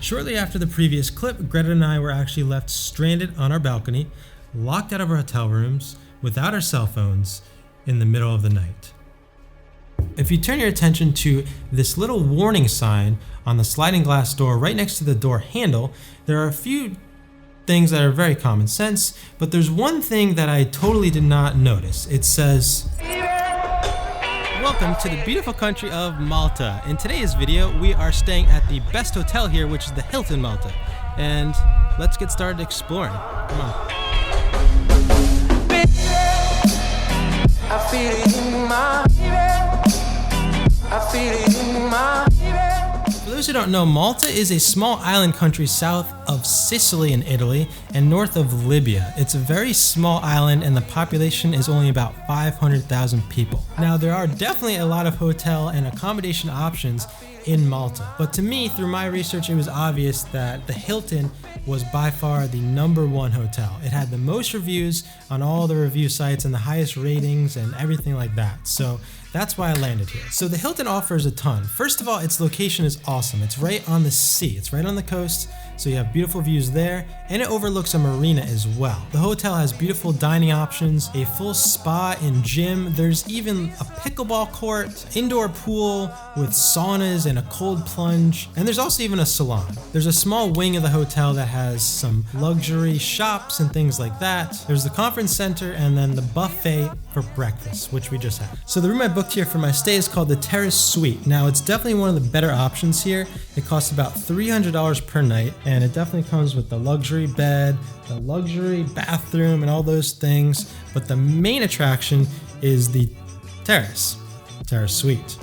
Shortly after the previous clip, Greta and I were actually left stranded on our balcony, locked out of our hotel rooms, without our cell phones, in the middle of the night. If you turn your attention to this little warning sign on the sliding glass door right next to the door handle, there are a few things that are very common sense, but there's one thing that I totally did not notice. It says, "Welcome to the beautiful country of Malta. In today's video, we are staying at the best hotel here, which is the Hilton Malta. And let's get started exploring. Come on." I feel it in my, I feel it in my. For those who don't know, Malta is a small island country south of Sicily in Italy and north of Libya. It's a very small island and the population is only about 500,000 people. Now, there are definitely a lot of hotel and accommodation options in Malta, but to me, through my research, it was obvious that the Hilton was by far the #1 hotel. It had the most reviews on all the review sites and the highest ratings and everything like that. So that's why I landed here. So the Hilton offers a ton. First of all, its location is awesome. It's right on the sea. It's right on the coast, so you have beautiful views there, and it overlooks a marina as well. The hotel has beautiful dining options, a full spa and gym. There's even a pickleball court, indoor pool with saunas and a cold plunge, and there's also even a salon. There's a small wing of the hotel that has some luxury shops and things like that. There's the conference center and then the buffet for breakfast, which we just had. So the room I booked here for my stay is called the Terrace Suite. Now, it's definitely one of the better options here. It costs about $300 per night, and it definitely comes with the luxury bed, the luxury bathroom, and all those things. But the main attraction is the Terrace Suite.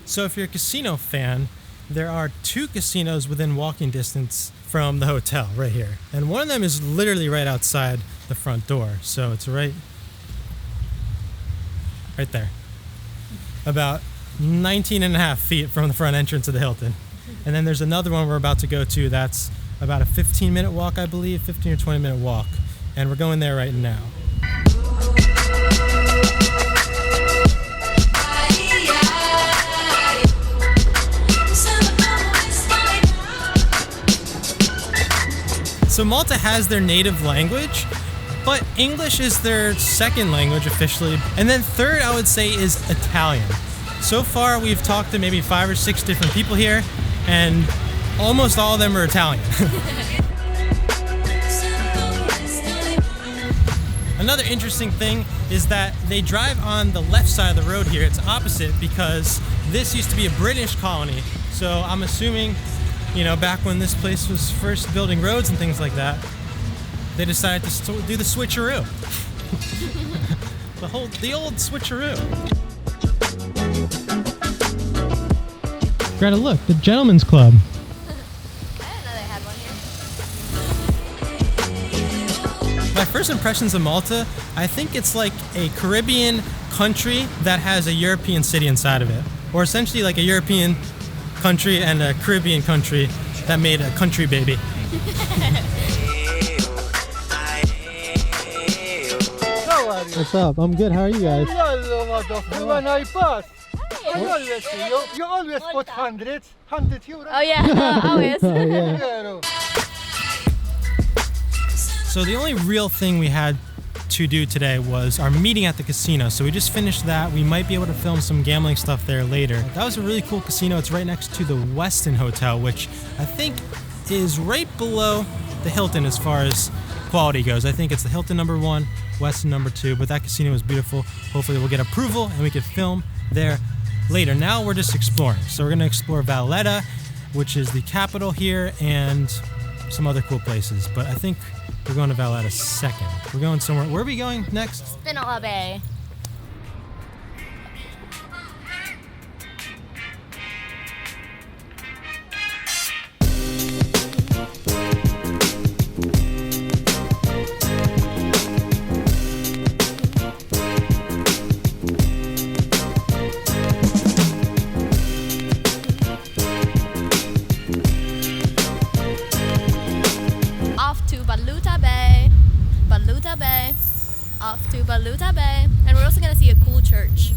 So if you're a casino fan, there are 2 casinos within walking distance from the hotel right here. And one of them is literally right outside the front door. So it's right there. About 19 and a half feet from the front entrance of the Hilton. And then there's another one we're about to go to that's about a 15-minute walk, I believe, 15 or 20-minute walk. And we're going there right now. So Malta has their native language, but English is their second language officially. And then third, I would say, is Italian. So far, we've talked to maybe 5 or 6 different people here, and almost all of them are Italian. Another interesting thing is that they drive on the left side of the road here. It's opposite because this used to be a British colony. So I'm assuming, you know, back when this place was first building roads and things like that, they decided to do the switcheroo. the old switcheroo. Greta, look, the Gentlemen's Club. I didn't know they had one here. My first impressions of Malta, I think it's like a Caribbean country that has a European city inside of it. Or essentially like a European country and a Caribbean country that made a country baby. What's up? I'm good. How are you guys? You always put 100 euro. Oh yeah, always. Oh, yeah. So the only real thing we had to do today was our meeting at the casino. So we just finished that. We might be able to film some gambling stuff there later. That was a really cool casino. It's right next to the Westin Hotel, which I think is right below the Hilton as far as quality goes. I think it's the Hilton #1, Westin #2, but that casino was beautiful. Hopefully we'll get approval and we can film there later. Now we're just exploring. So we're gonna explore Valletta, which is the capital here, and some other cool places. But I think we're going to Valletta second. We're going somewhere. Where are we going next? Spinola Bay. Off to Valletta Bay, and we're also gonna see a cool church.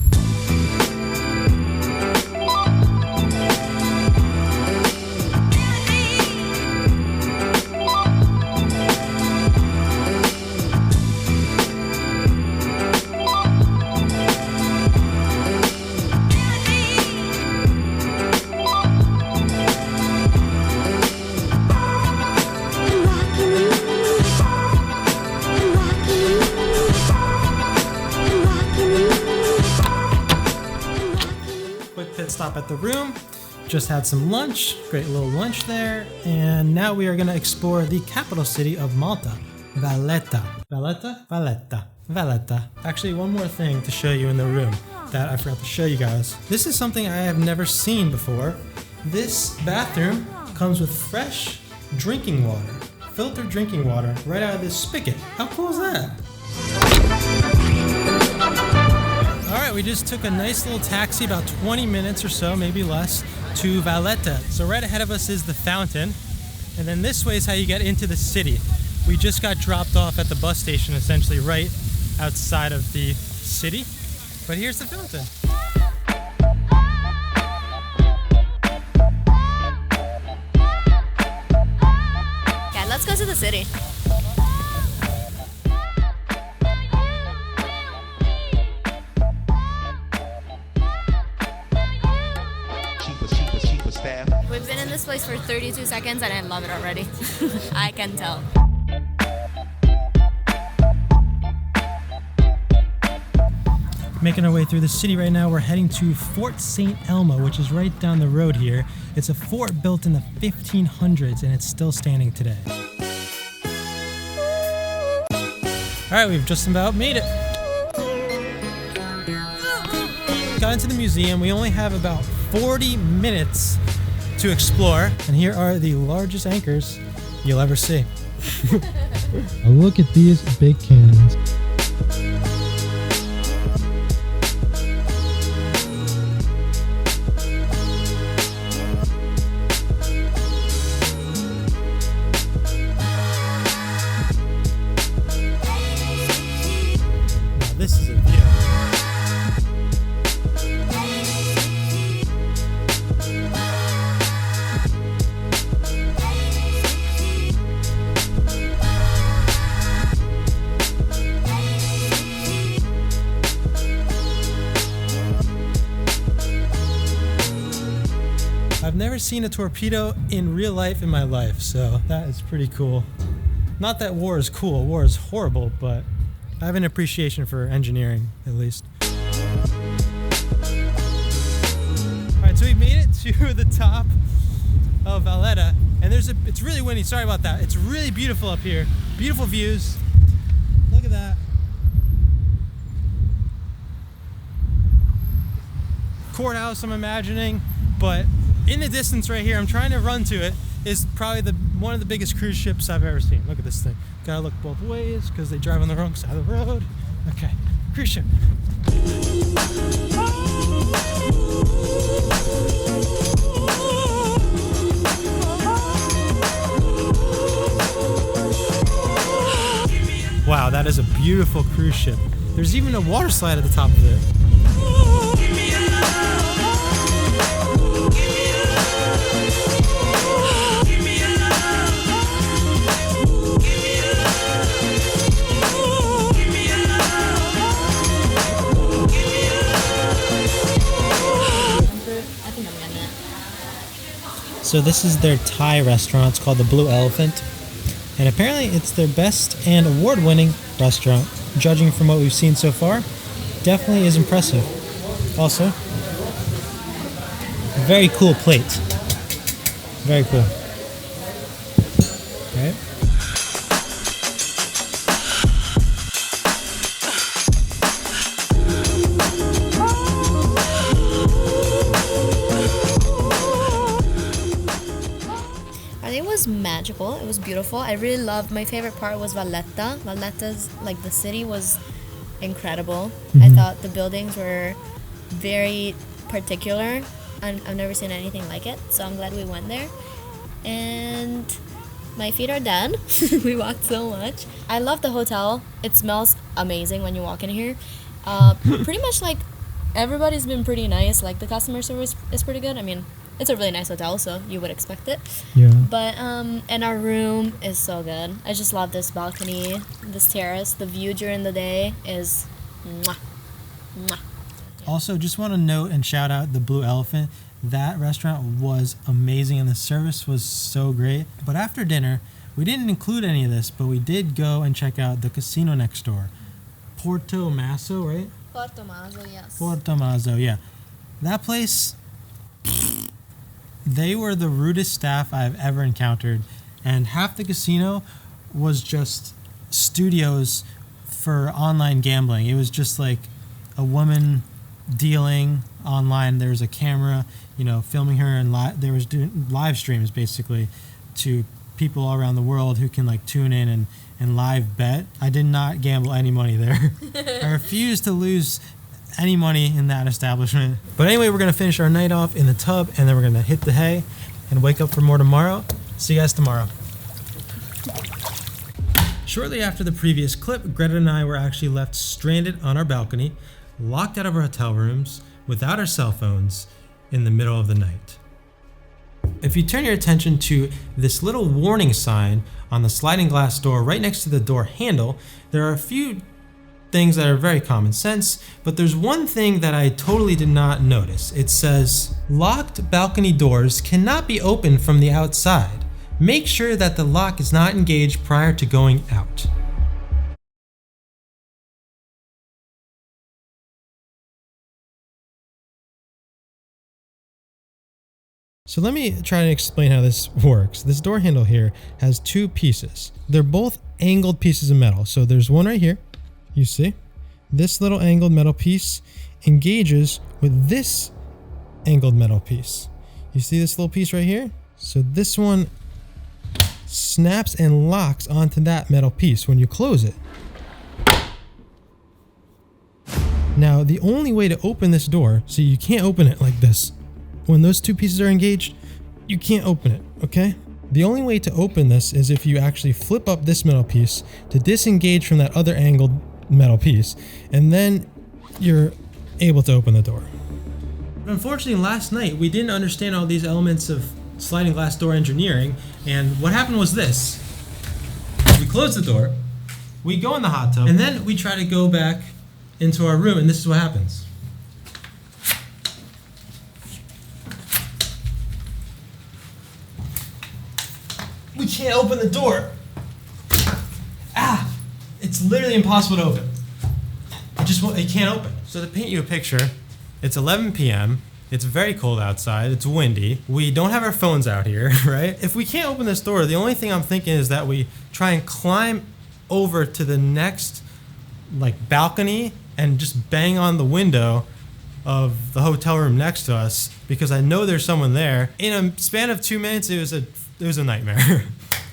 Stop at the room, just had some lunch, great little lunch there, and now we are going to explore the capital city of Malta, Valletta. Valletta? Valletta. Valletta. Actually, one more thing to show you in the room that I forgot to show you guys. This is something I have never seen before. This bathroom comes with fresh drinking water, filtered drinking water, right out of this spigot. How cool is that? Alright, we just took a nice little taxi, about 20 minutes or so, maybe less, to Valletta. So right ahead of us is the fountain, and then this way is how you get into the city. We just got dropped off at the bus station, essentially right outside of the city. But here's the fountain. Okay, let's go to the city. We've been in this place for 32 seconds and I love it already. I can tell. Making our way through the city right now. We're heading to Fort St. Elmo, which is right down the road here. It's a fort built in the 1500s and it's still standing today. Alright, we've just about made it. Got into the museum. We only have about 40 minutes to explore, and here are the largest anchors you'll ever see. Look at these big cannons. Now this is a view. I've never seen a torpedo in real life in my life, so that is pretty cool. Not that war is cool, war is horrible, but I have an appreciation for engineering, at least. Alright, so we made it to the top of Valletta, and it's really windy, sorry about that. It's really beautiful up here. Beautiful views. Look at that. Courthouse, I'm imagining, but in the distance right here, I'm trying to run to it, is probably one of the biggest cruise ships I've ever seen. Look at this thing. Gotta look both ways because they drive on the wrong side of the road. Okay, cruise ship. Wow, that is a beautiful cruise ship. There's even a water slide at the top of it. So this is their Thai restaurant. It's called the Blue Elephant. and apparently it's their best and award-winning restaurant. Judging from what we've seen so far, definitely is impressive. Also, very cool plate. Very cool. All right. It was magical. It was beautiful. I really loved. My favorite part was Valletta. Valletta's like the city was incredible. I thought the buildings were very particular, and I've never seen anything like it. So I'm glad we went there. And my feet are done. We walked so much. I love the hotel. It smells amazing when you walk in here. Pretty much like everybody's been pretty nice. Like the customer service is pretty good. I mean, it's a really nice hotel, so you would expect it. Yeah. But and our room is so good. I just love this balcony, this terrace. The view during the day is mwah, mwah. Also, just want to note and shout out the Blue Elephant. That restaurant was amazing and the service was so great. But after dinner, we didn't include any of this, but we did go and check out the casino next door. Porto Maso, right? Porto Maso, yes. Porto Maso, yeah. That place, they were the rudest staff I've ever encountered. And half the casino was just studios for online gambling. It was just like a woman dealing online. There was a camera, filming her, and there was doing live streams basically to people all around the world who can like tune in and live bet. I did not gamble any money there. I refused to lose any money in that establishment. But anyway, we're gonna finish our night off in the tub, and then we're gonna hit the hay and wake up for more tomorrow. See you guys tomorrow. Shortly after the previous clip, Greta and I were actually left stranded on our balcony, locked out of our hotel rooms, without our cell phones, in the middle of the night. If you turn your attention to this little warning sign on the sliding glass door right next to the door handle, there are a few things that are very common sense, but there's one thing that I totally did not notice. It says, locked balcony doors cannot be opened from the outside. Make sure that the lock is not engaged prior to going out. So let me try to explain how this works. This door handle here has two pieces. They're both angled pieces of metal. So there's one right here. You see? This little angled metal piece engages with this angled metal piece. You see this little piece right here? So this one snaps and locks onto that metal piece when you close it. Now, the only way to open this door, so you can't open it like this. When those two pieces are engaged, you can't open it, okay? The only way to open this is if you actually flip up this metal piece to disengage from that other angled metal piece, and then you're able to open the door. But unfortunately, last night we didn't understand all these elements of sliding glass door engineering, and what happened was this. We close the door, we go in the hot tub, and then we try to go back into our room, and this is what happens. We can't open the door. It's literally impossible to open. It can't open. So to paint you a picture, it's 11 p.m. It's very cold outside. It's windy. We don't have our phones out here, right? If we can't open this door, the only thing I'm thinking is that we try and climb over to the next balcony and just bang on the window of the hotel room next to us, because I know there's someone there. In a span of 2 minutes, it was a nightmare.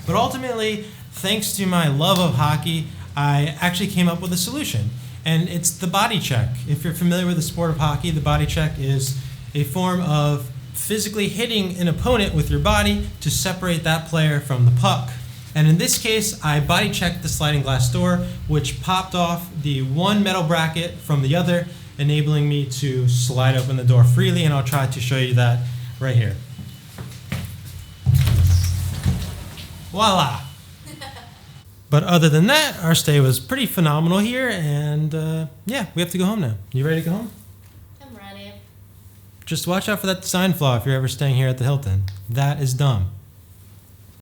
But ultimately, thanks to my love of hockey, I actually came up with a solution, and it's the body check. If you're familiar with the sport of hockey, the body check is a form of physically hitting an opponent with your body to separate that player from the puck. And in this case, I body checked the sliding glass door, which popped off the one metal bracket from the other, enabling me to slide open the door freely, and I'll try to show you that right here. Voila! But other than that, our stay was pretty phenomenal here, and yeah, we have to go home now. You ready to go home? I'm ready. Just watch out for that design flaw if you're ever staying here at the Hilton. That is dumb.